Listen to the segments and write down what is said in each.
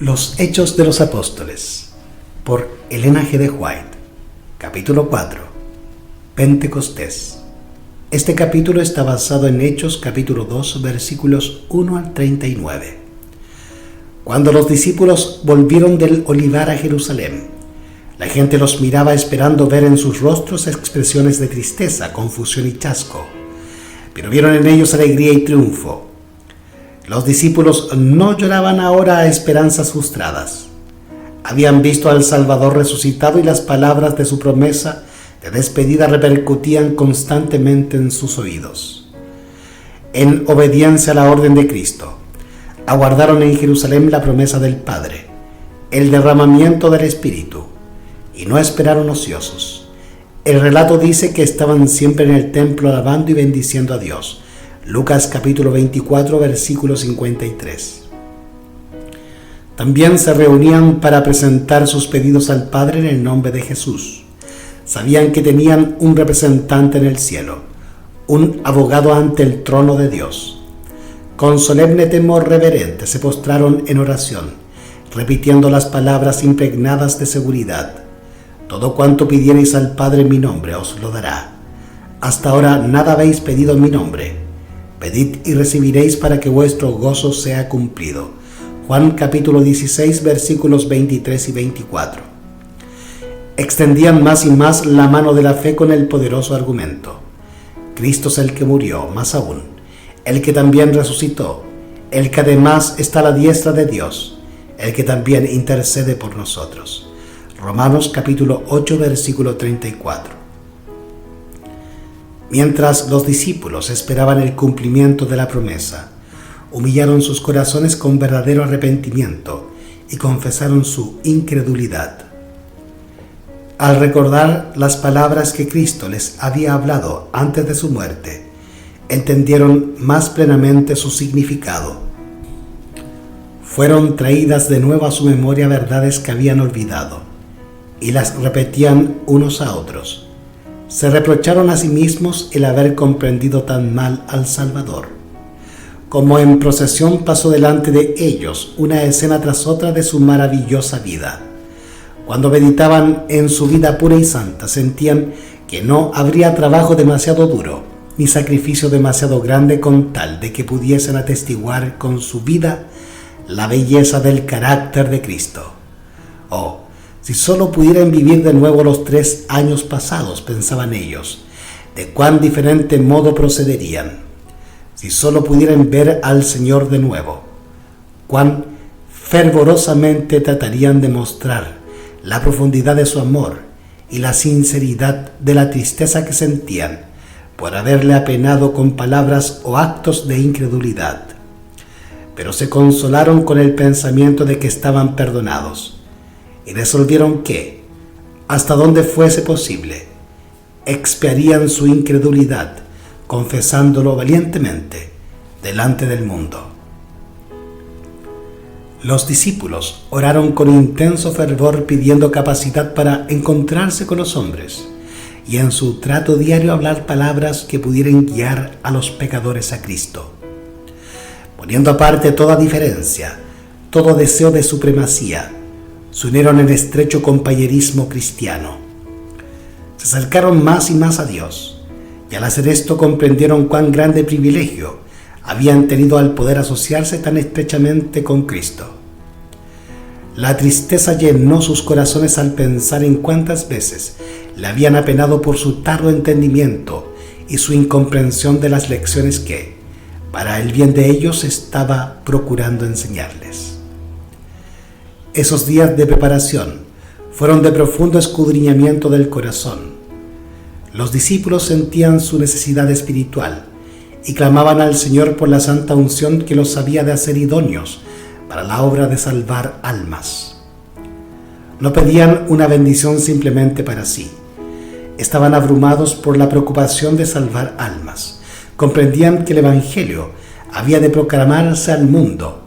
Los Hechos de los Apóstoles, por Elena G. de White, capítulo 4, Pentecostés. Este capítulo está basado en Hechos capítulo 2, versículos 1 al 39. Cuando los discípulos volvieron del olivar a Jerusalén, la gente los miraba esperando ver en sus rostros expresiones de tristeza, confusión y chasco, pero vieron en ellos alegría y triunfo. Los discípulos no lloraban ahora a esperanzas frustradas. Habían visto al Salvador resucitado y las palabras de su promesa de despedida repercutían constantemente en sus oídos. En obediencia a la orden de Cristo, aguardaron en Jerusalén la promesa del Padre, el derramamiento del Espíritu, y no esperaron ociosos. El relato dice que estaban siempre en el templo alabando y bendiciendo a Dios. Lucas capítulo 24, versículo 53. También se reunían para presentar sus pedidos al Padre en el nombre de Jesús. Sabían que tenían un representante en el cielo, un abogado ante el trono de Dios. Con solemne temor reverente se postraron en oración, repitiendo las palabras impregnadas de seguridad. Todo cuanto pidierais al Padre en mi nombre os lo dará. Hasta ahora nada habéis pedido en mi nombre. Pedid y recibiréis para que vuestro gozo sea cumplido. Juan capítulo 16, versículos 23 y 24. Extendían más y más la mano de la fe con el poderoso argumento: Cristo es el que murió, más aún, el que también resucitó, el que además está a la diestra de Dios, el que también intercede por nosotros. Romanos capítulo 8, versículo 34. Mientras los discípulos esperaban el cumplimiento de la promesa, humillaron sus corazones con verdadero arrepentimiento y confesaron su incredulidad. Al recordar las palabras que Cristo les había hablado antes de su muerte, entendieron más plenamente su significado. Fueron traídas de nuevo a su memoria verdades que habían olvidado, y las repetían unos a otros. Se reprocharon a sí mismos el haber comprendido tan mal al Salvador. Como en procesión pasó delante de ellos una escena tras otra de su maravillosa vida. Cuando meditaban en su vida pura y santa, sentían que no habría trabajo demasiado duro, ni sacrificio demasiado grande con tal de que pudiesen atestiguar con su vida la belleza del carácter de Cristo. Oh, si solo pudieran vivir de nuevo los 3 años pasados, pensaban ellos, de cuán diferente modo procederían. Si solo pudieran ver al Señor de nuevo, cuán fervorosamente tratarían de mostrar la profundidad de su amor y la sinceridad de la tristeza que sentían por haberle apenado con palabras o actos de incredulidad. Pero se consolaron con el pensamiento de que estaban perdonados, y resolvieron que, hasta donde fuese posible, expiarían su incredulidad, confesándolo valientemente delante del mundo. Los discípulos oraron con intenso fervor pidiendo capacidad para encontrarse con los hombres y en su trato diario hablar palabras que pudieran guiar a los pecadores a Cristo. Poniendo aparte toda diferencia, todo deseo de supremacía, se unieron en estrecho compañerismo cristiano. Se acercaron más y más a Dios, y al hacer esto comprendieron cuán grande privilegio habían tenido al poder asociarse tan estrechamente con Cristo. La tristeza llenó sus corazones al pensar en cuántas veces le habían apenado por su tardo entendimiento y su incomprensión de las lecciones que, para el bien de ellos, estaba procurando enseñarles. Esos días de preparación fueron de profundo escudriñamiento del corazón. Los discípulos sentían su necesidad espiritual y clamaban al Señor por la santa unción que los había de hacer idóneos para la obra de salvar almas. No pedían una bendición simplemente para sí. Estaban abrumados por la preocupación de salvar almas. Comprendían que el Evangelio había de proclamarse al mundo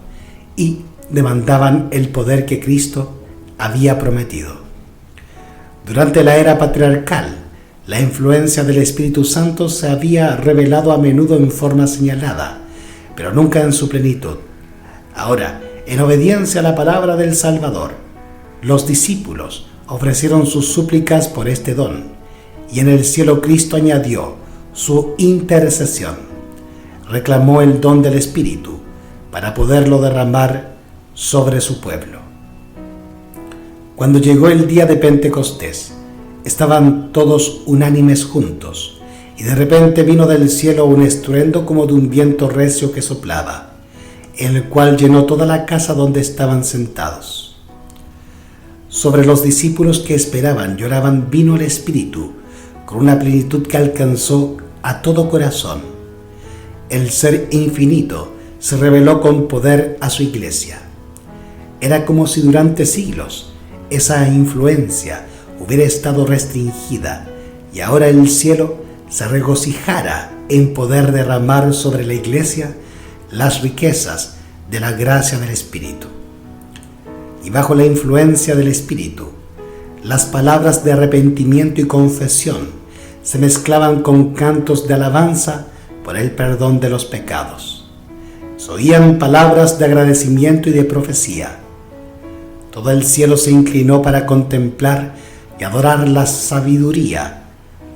y demandaban el poder que Cristo había prometido. Durante la era patriarcal, la influencia del Espíritu Santo se había revelado a menudo en forma señalada, pero nunca en su plenitud. Ahora, En obediencia a la palabra del Salvador, los discípulos ofrecieron sus súplicas por este don, y en el cielo Cristo añadió su intercesión. Reclamó el don del Espíritu para poderlo derramar sobre su pueblo. Cuando llegó el día de Pentecostés, estaban todos unánimes juntos, y de repente vino del cielo un estruendo como de un viento recio que soplaba, el cual llenó toda la casa donde estaban sentados. Sobre los discípulos que esperaban y oraban vino el Espíritu con una plenitud que alcanzó a todo corazón. El Ser Infinito se reveló con poder a su iglesia. Era como si durante siglos esa influencia hubiera estado restringida y ahora el cielo se regocijara en poder derramar sobre la iglesia las riquezas de la gracia del Espíritu. Y bajo la influencia del Espíritu, las palabras de arrepentimiento y confesión se mezclaban con cantos de alabanza por el perdón de los pecados. Se oían palabras de agradecimiento y de profecía. Todo el cielo se inclinó para contemplar y adorar la sabiduría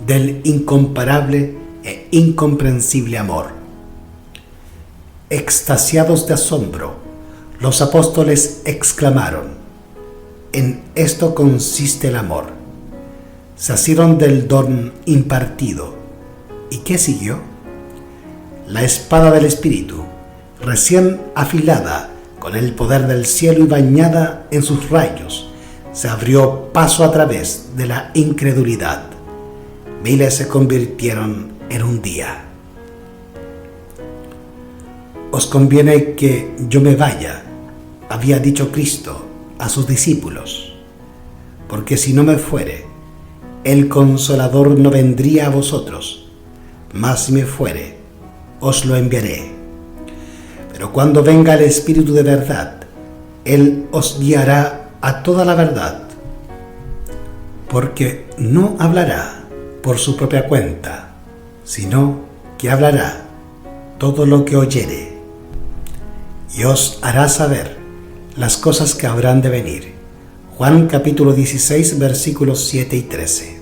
del incomparable e incomprensible amor. Extasiados de asombro, los apóstoles exclamaron: «En esto consiste el amor». Se asieron del don impartido. ¿Y qué siguió? La espada del Espíritu, recién afilada con el poder del cielo y bañada en sus rayos, se abrió paso a través de la incredulidad. Miles se convirtieron en un día. «Os conviene que yo me vaya», había dicho Cristo a sus discípulos, «porque si no me fuere, el Consolador no vendría a vosotros, mas si me fuere, os lo enviaré. Pero cuando venga el Espíritu de verdad, Él os guiará a toda la verdad, porque no hablará por su propia cuenta, sino que hablará todo lo que oyere, y os hará saber las cosas que habrán de venir». Juan capítulo 16 versículos 7 y 13.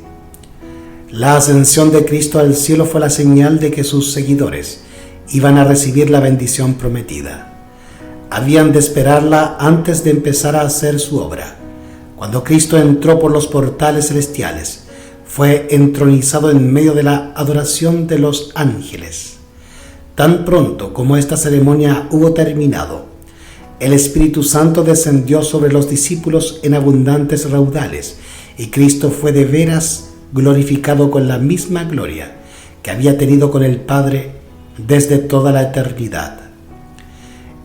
La ascensión de Cristo al cielo fue la señal de que sus seguidores iban a recibir la bendición prometida. Habían de esperarla antes de empezar a hacer su obra. Cuando Cristo entró por los portales celestiales, fue entronizado en medio de la adoración de los ángeles. Tan pronto como esta ceremonia hubo terminado, el Espíritu Santo descendió sobre los discípulos en abundantes raudales, y Cristo fue de veras glorificado con la misma gloria que había tenido con el Padre desde toda la eternidad.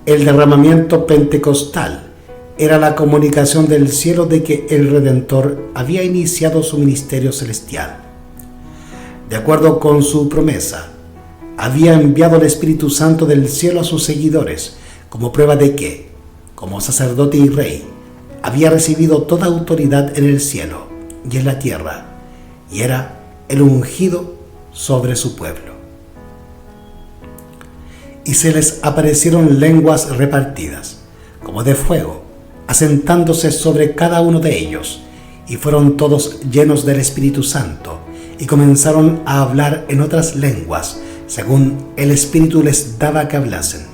El derramamiento pentecostal era la comunicación del cielo de que el Redentor había iniciado su ministerio celestial. De acuerdo con su promesa, había enviado el Espíritu Santo del cielo a sus seguidores como prueba de que, como sacerdote y rey, había recibido toda autoridad en el cielo y en la tierra, y era el ungido sobre su pueblo. Y se les aparecieron lenguas repartidas, como de fuego, asentándose sobre cada uno de ellos, y fueron todos llenos del Espíritu Santo, y comenzaron a hablar en otras lenguas, según el Espíritu les daba que hablasen.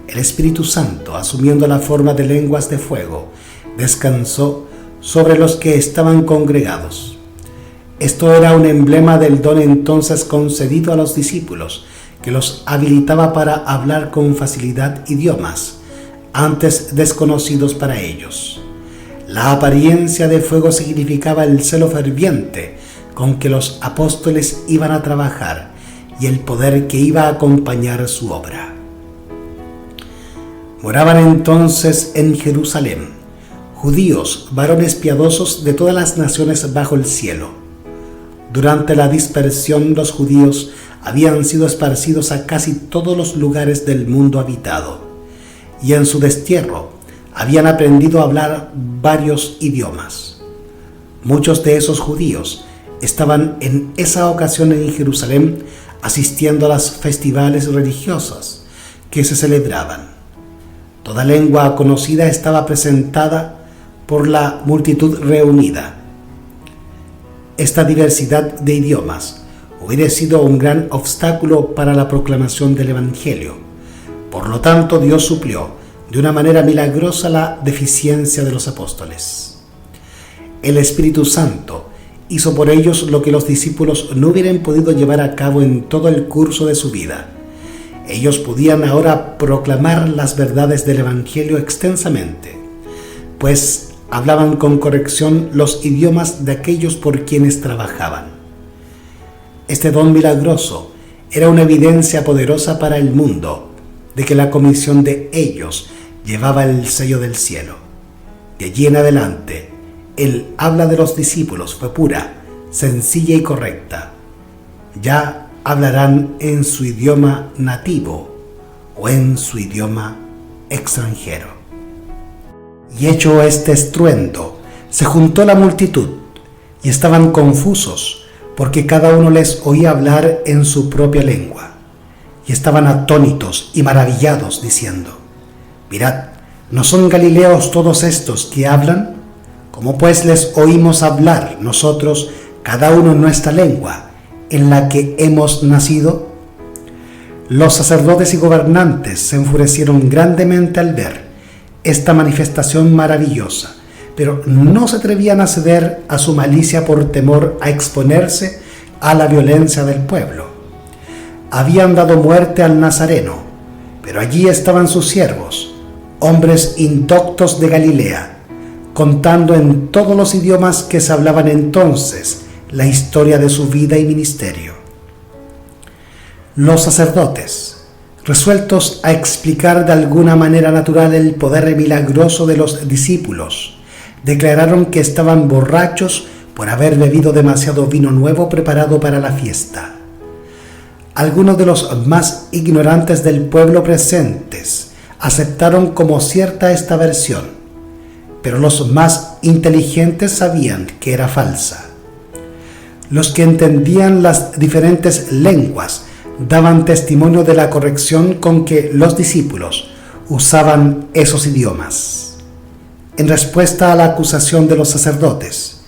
El Espíritu Santo, asumiendo la forma de lenguas de fuego, descansó sobre los que estaban congregados. Esto era un emblema del don entonces concedido a los discípulos, que los habilitaba para hablar con facilidad idiomas antes desconocidos para ellos. La apariencia de fuego significaba el celo ferviente con que los apóstoles iban a trabajar y el poder que iba a acompañar su obra. Moraban entonces en Jerusalén judíos, varones piadosos de todas las naciones bajo el cielo. Durante la dispersión, los judíos habían sido esparcidos a casi todos los lugares del mundo habitado, y en su destierro habían aprendido a hablar varios idiomas. Muchos de esos judíos estaban en esa ocasión en Jerusalén asistiendo a las festivales religiosas que se celebraban. Toda lengua conocida estaba presentada por la multitud reunida. Esta diversidad de idiomas hubiera sido un gran obstáculo para la proclamación del Evangelio. Por lo tanto, Dios suplió de una manera milagrosa la deficiencia de los apóstoles. El Espíritu Santo hizo por ellos lo que los discípulos no hubieran podido llevar a cabo en todo el curso de su vida. Ellos podían ahora proclamar las verdades del Evangelio extensamente, pues hablaban con corrección los idiomas de aquellos por quienes trabajaban. Este don milagroso era una evidencia poderosa para el mundo de que la comisión de ellos llevaba el sello del cielo. De allí en adelante, el habla de los discípulos fue pura, sencilla y correcta. Ya hablarán en su idioma nativo o en su idioma extranjero. Y hecho este estruendo, se juntó la multitud y estaban confusos, porque cada uno les oía hablar en su propia lengua. Y estaban atónitos y maravillados, diciendo: Mirad, ¿no son galileos todos estos que hablan? ¿Cómo pues les oímos hablar nosotros, cada uno en nuestra lengua, en la que hemos nacido? Los sacerdotes y gobernantes se enfurecieron grandemente al ver esta manifestación maravillosa, pero no se atrevían a ceder a su malicia por temor a exponerse a la violencia del pueblo. Habían dado muerte al Nazareno, pero allí estaban sus siervos, hombres indoctos de Galilea, contando en todos los idiomas que se hablaban entonces la historia de su vida y ministerio. Los sacerdotes, resueltos a explicar de alguna manera natural el poder milagroso de los discípulos, declararon que estaban borrachos por haber bebido demasiado vino nuevo preparado para la fiesta. Algunos de los más ignorantes del pueblo presentes aceptaron como cierta esta versión, pero los más inteligentes sabían que era falsa. Los que entendían las diferentes lenguas daban testimonio de la corrección con que los discípulos usaban esos idiomas. En respuesta a la acusación de los sacerdotes,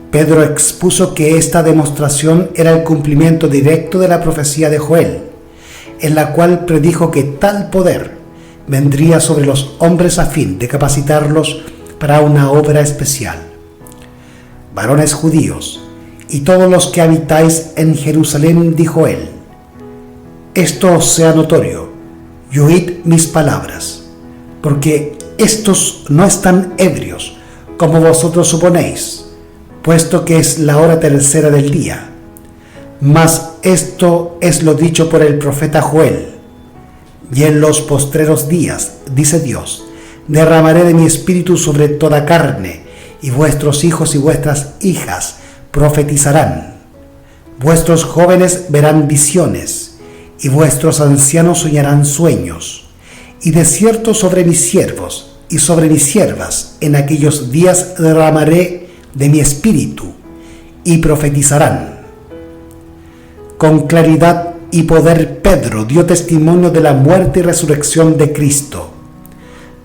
Pedro expuso que esta demostración era el cumplimiento directo de la profecía de Joel, en la cual predijo que tal poder vendría sobre los hombres a fin de capacitarlos para una obra especial. Varones judíos, y todos los que habitáis en Jerusalén, dijo él, esto os sea notorio, y oíd mis palabras, porque estos no están ebrios, como vosotros suponéis, puesto que es la hora tercera del día. Mas esto es lo dicho por el profeta Joel. Y en los postreros días, dice Dios, derramaré de mi espíritu sobre toda carne, y vuestros hijos y vuestras hijas profetizarán. Vuestros jóvenes verán visiones, y vuestros ancianos soñarán sueños. Y de cierto sobre mis siervos y sobre mis siervas en aquellos días derramaré de mi espíritu, y profetizarán. Con claridad y poder Pedro dio testimonio de la muerte y resurrección de Cristo.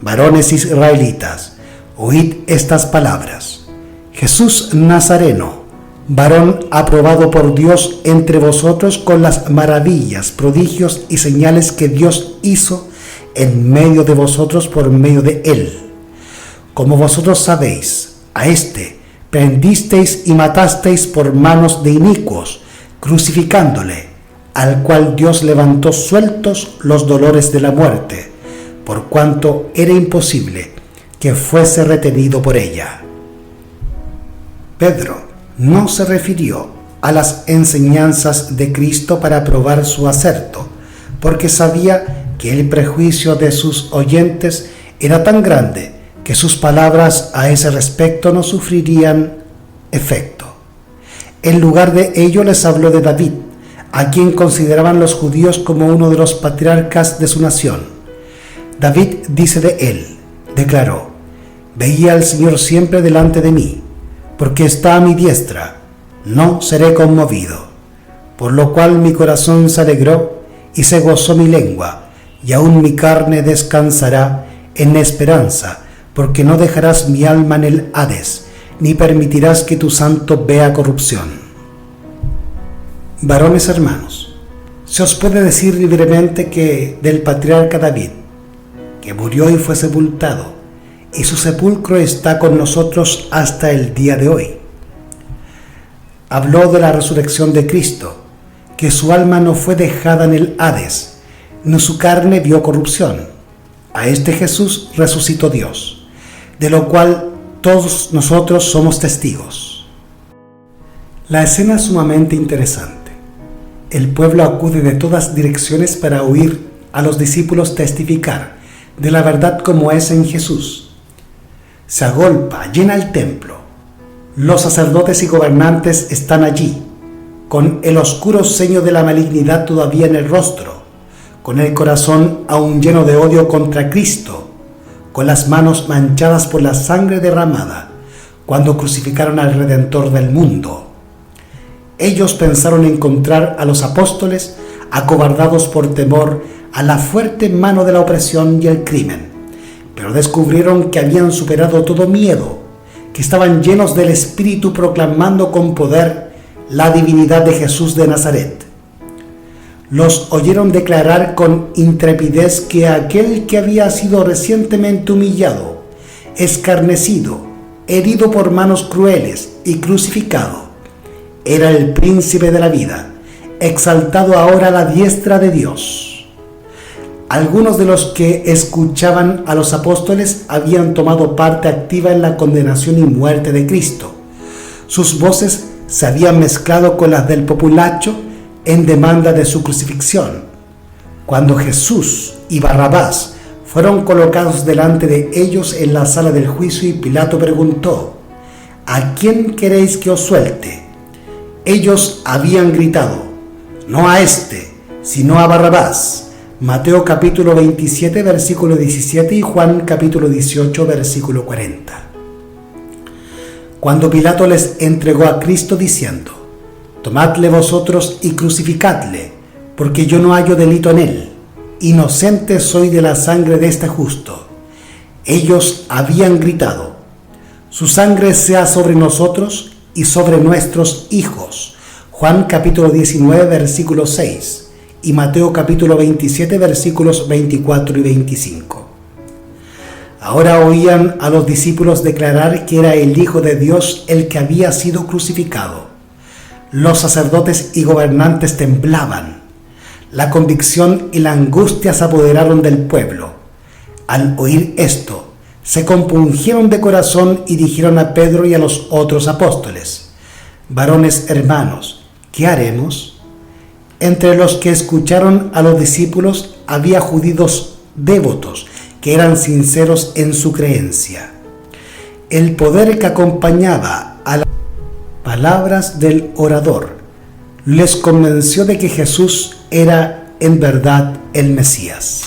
Varones israelitas, oíd estas palabras. Jesús Nazareno, varón aprobado por Dios entre vosotros con las maravillas, prodigios y señales que Dios hizo en medio de vosotros por medio de él. Como vosotros sabéis, a éste prendisteis y matasteis por manos de inicuos, crucificándole, al cual Dios levantó sueltos los dolores de la muerte, por cuanto era imposible que fuese retenido por ella. Pedro no se refirió a las enseñanzas de Cristo para probar su acerto, porque sabía que el prejuicio de sus oyentes era tan grande que sus palabras a ese respecto no sufrirían efecto. En lugar de ello les habló de David, a quien consideraban los judíos como uno de los patriarcas de su nación. David dice de él, declaró: veía al Señor siempre delante de mí, porque está a mi diestra, no seré conmovido. Por lo cual mi corazón se alegró y se gozó mi lengua, y aún mi carne descansará en esperanza, porque no dejarás mi alma en el Hades, ni permitirás que tu santo vea corrupción. Varones hermanos, se os puede decir libremente que del patriarca David, que murió y fue sepultado, y su sepulcro está con nosotros hasta el día de hoy. Habló de la resurrección de Cristo, que su alma no fue dejada en el Hades, ni su carne vio corrupción. A este Jesús resucitó Dios, de lo cual todos nosotros somos testigos. La escena es sumamente interesante. El pueblo acude de todas direcciones para oír a los discípulos testificar de la verdad como es en Jesús. Se agolpa, llena el templo. Los sacerdotes y gobernantes están allí, con el oscuro ceño de la malignidad todavía en el rostro, con el corazón aún lleno de odio contra Cristo, con las manos manchadas por la sangre derramada, cuando crucificaron al Redentor del mundo. Ellos pensaron encontrar a los apóstoles acobardados por temor a la fuerte mano de la opresión y el crimen, pero descubrieron que habían superado todo miedo, que estaban llenos del Espíritu proclamando con poder la divinidad de Jesús de Nazaret. Los oyeron declarar con intrepidez que aquel que había sido recientemente humillado, escarnecido, herido por manos crueles y crucificado, era el príncipe de la vida, exaltado ahora a la diestra de Dios. Algunos de los que escuchaban a los apóstoles habían tomado parte activa en la condenación y muerte de Cristo. Sus voces se habían mezclado con las del populacho en demanda de su crucifixión. Cuando Jesús y Barrabás fueron colocados delante de ellos en la sala del juicio y Pilato preguntó: ¿a quién queréis que os suelte? Ellos habían gritado: no a este, sino a Barrabás. Mateo capítulo 27 versículo 17 y Juan capítulo 18 versículo 40. Cuando Pilato les entregó a Cristo diciendo: tomadle vosotros y crucificadle, porque yo no hallo delito en él, inocente soy de la sangre de este justo. Ellos habían gritado: su sangre sea sobre nosotros y sobre nuestros hijos. Juan capítulo 19 versículo 6 y Mateo capítulo 27 versículos 24 y 25. Ahora oían a los discípulos declarar que era el Hijo de Dios el que había sido crucificado. Los sacerdotes y gobernantes temblaban. La convicción y la angustia se apoderaron del pueblo. Al oír esto, se compungieron de corazón y dijeron a Pedro y a los otros apóstoles: varones hermanos, ¿qué haremos? Entre los que escucharon a los discípulos había judíos devotos que eran sinceros en su creencia. El poder que acompañaba a las palabras del orador les convenció de que Jesús era en verdad el Mesías.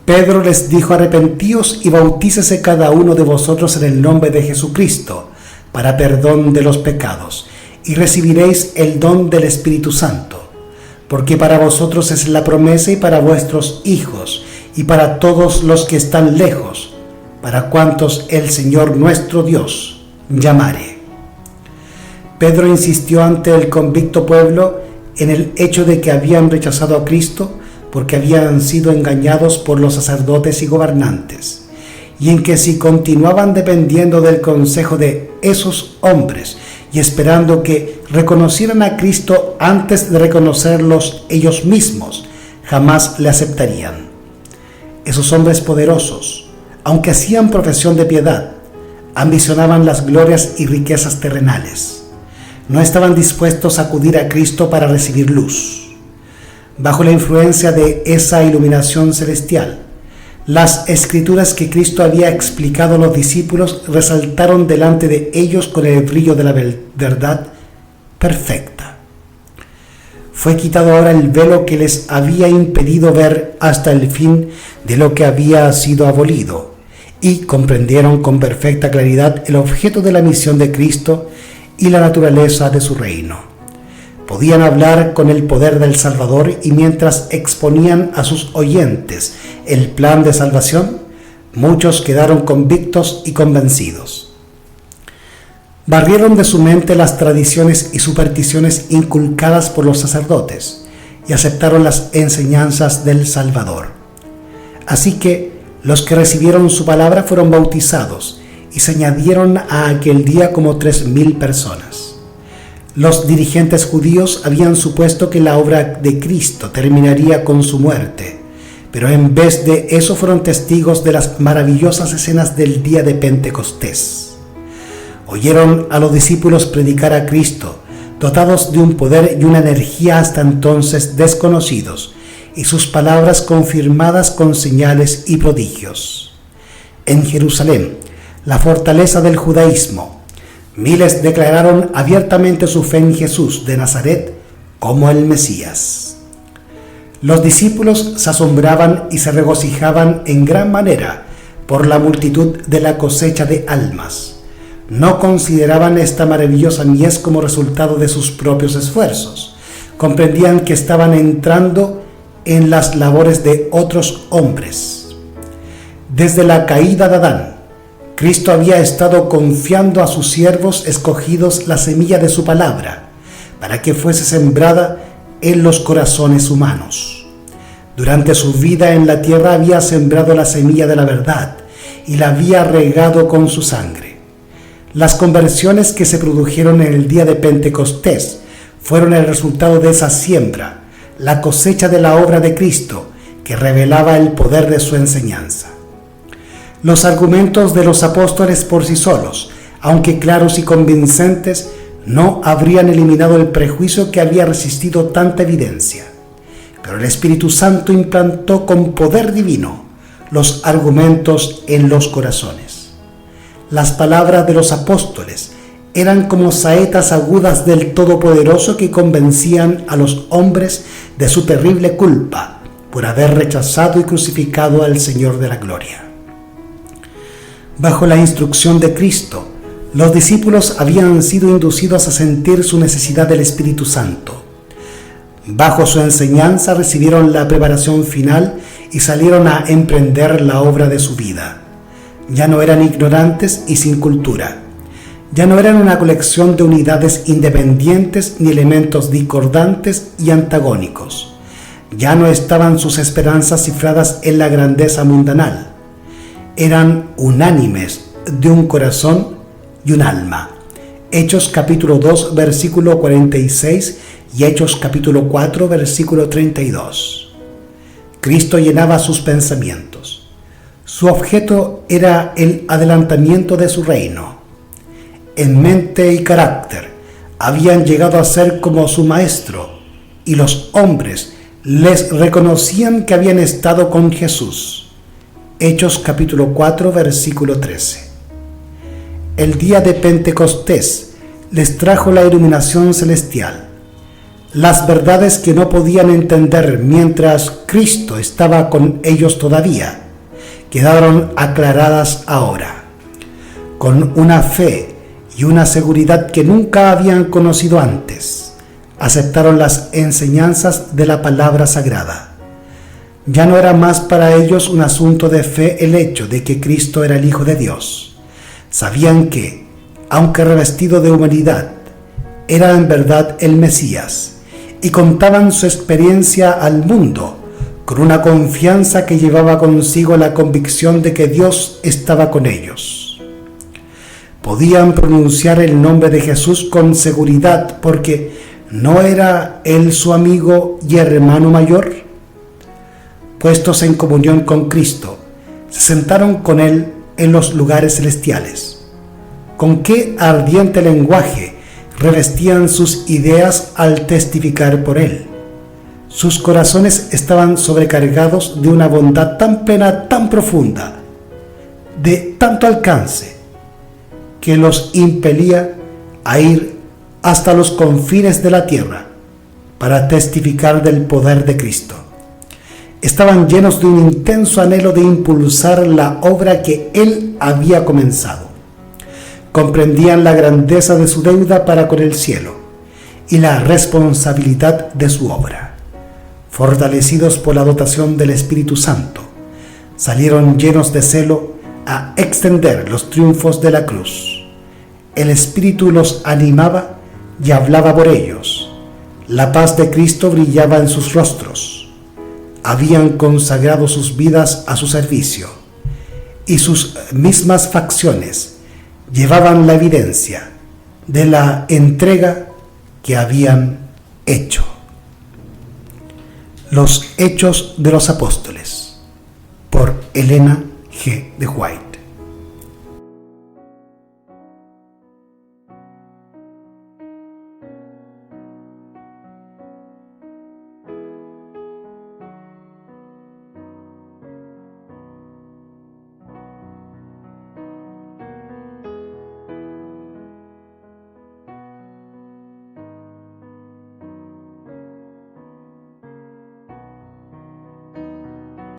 Pedro les dijo: arrepentíos y bautícese cada uno de vosotros en el nombre de Jesucristo para perdón de los pecados, y recibiréis el don del Espíritu Santo, porque para vosotros es la promesa y para vuestros hijos y para todos los que están lejos, para cuantos el Señor nuestro Dios llamare. Pedro insistió ante el convicto pueblo en el hecho de que habían rechazado a Cristo porque habían sido engañados por los sacerdotes y gobernantes, y en que si continuaban dependiendo del consejo de esos hombres y esperando que reconocieran a Cristo antes de reconocerlos ellos mismos, jamás le aceptarían. Esos hombres poderosos, aunque hacían profesión de piedad, ambicionaban las glorias y riquezas terrenales. No estaban dispuestos a acudir a Cristo para recibir luz. Bajo la influencia de esa iluminación celestial, las escrituras que Cristo había explicado a los discípulos resaltaron delante de ellos con el brillo de la verdad perfecta. Fue quitado ahora el velo que les había impedido ver hasta el fin de lo que había sido abolido, y comprendieron con perfecta claridad el objeto de la misión de Cristo y la naturaleza de su reino. podían hablar con el poder del Salvador, y mientras exponían a sus oyentes el plan de salvación, muchos quedaron convictos y convencidos. Barrieron de su mente las tradiciones y supersticiones inculcadas por los sacerdotes y aceptaron las enseñanzas del Salvador. Así que los que recibieron su palabra fueron bautizados y se añadieron a aquel día como 3.000 personas. Los dirigentes judíos habían supuesto que la obra de Cristo terminaría con su muerte, pero en vez de eso fueron testigos de las maravillosas escenas del día de Pentecostés. Oyeron a los discípulos predicar a Cristo, dotados de un poder y una energía hasta entonces desconocidos, y sus palabras confirmadas con señales y prodigios. En Jerusalén, la fortaleza del judaísmo, miles declararon abiertamente su fe en Jesús de Nazaret como el Mesías. Los discípulos se asombraban y se regocijaban en gran manera por la multitud de la cosecha de almas. No consideraban esta maravillosa mies como resultado de sus propios esfuerzos. Comprendían que estaban entrando en las labores de otros hombres. Desde la caída de Adán, Cristo había estado confiando a sus siervos escogidos la semilla de su palabra, para que fuese sembrada en los corazones humanos. Durante su vida en la tierra había sembrado la semilla de la verdad y la había regado con su sangre. Las conversiones que se produjeron en el día de Pentecostés fueron el resultado de esa siembra, la cosecha de la obra de Cristo, que revelaba el poder de su enseñanza. Los argumentos de los apóstoles por sí solos, aunque claros y convincentes, no habrían eliminado el prejuicio que había resistido tanta evidencia. Pero el Espíritu Santo implantó con poder divino los argumentos en los corazones. Las palabras de los apóstoles eran como saetas agudas del Todopoderoso que convencían a los hombres de su terrible culpa por haber rechazado y crucificado al Señor de la gloria. Bajo la instrucción de Cristo, los discípulos habían sido inducidos a sentir su necesidad del Espíritu Santo. Bajo su enseñanza recibieron la preparación final y salieron a emprender la obra de su vida. Ya no eran ignorantes y sin cultura. Ya no eran una colección de unidades independientes ni elementos discordantes y antagónicos. Ya no estaban sus esperanzas cifradas en la grandeza mundanal. Eran unánimes de un corazón y un alma. Hechos capítulo 2, versículo 46 y Hechos capítulo 4, versículo 32. Cristo llenaba sus pensamientos. Su objeto era el adelantamiento de su reino. En mente y carácter habían llegado a ser como su maestro, y los hombres les reconocían que habían estado con Jesús. Hechos capítulo 4, versículo 13. El día de Pentecostés les trajo la iluminación celestial. Las verdades que no podían entender mientras Cristo estaba con ellos todavía, quedaron aclaradas ahora. Con una fe y una seguridad que nunca habían conocido antes, aceptaron las enseñanzas de la palabra sagrada. Ya no era más para ellos un asunto de fe el hecho de que Cristo era el Hijo de Dios. Sabían que, aunque revestido de humanidad, era en verdad el Mesías, y contaban su experiencia al mundo con una confianza que llevaba consigo la convicción de que Dios estaba con ellos. Podían pronunciar el nombre de Jesús con seguridad porque ¿no era Él su amigo y hermano mayor? Puestos en comunión con Cristo, se sentaron con Él en los lugares celestiales. Con qué ardiente lenguaje revestían sus ideas al testificar por Él. Sus corazones estaban sobrecargados de una bondad tan plena, tan profunda, de tanto alcance, que los impelía a ir hasta los confines de la tierra para testificar del poder de Cristo. Estaban llenos de un intenso anhelo de impulsar la obra que Él había comenzado. Comprendían la grandeza de su deuda para con el cielo y la responsabilidad de su obra. Fortalecidos por la dotación del Espíritu Santo, salieron llenos de celo a extender los triunfos de la cruz. El Espíritu los animaba y hablaba por ellos. La paz de Cristo brillaba en sus rostros. Habían consagrado sus vidas a su servicio, y sus mismas facciones llevaban la evidencia de la entrega que habían hecho. Los Hechos de los Apóstoles, por Elena G. de White.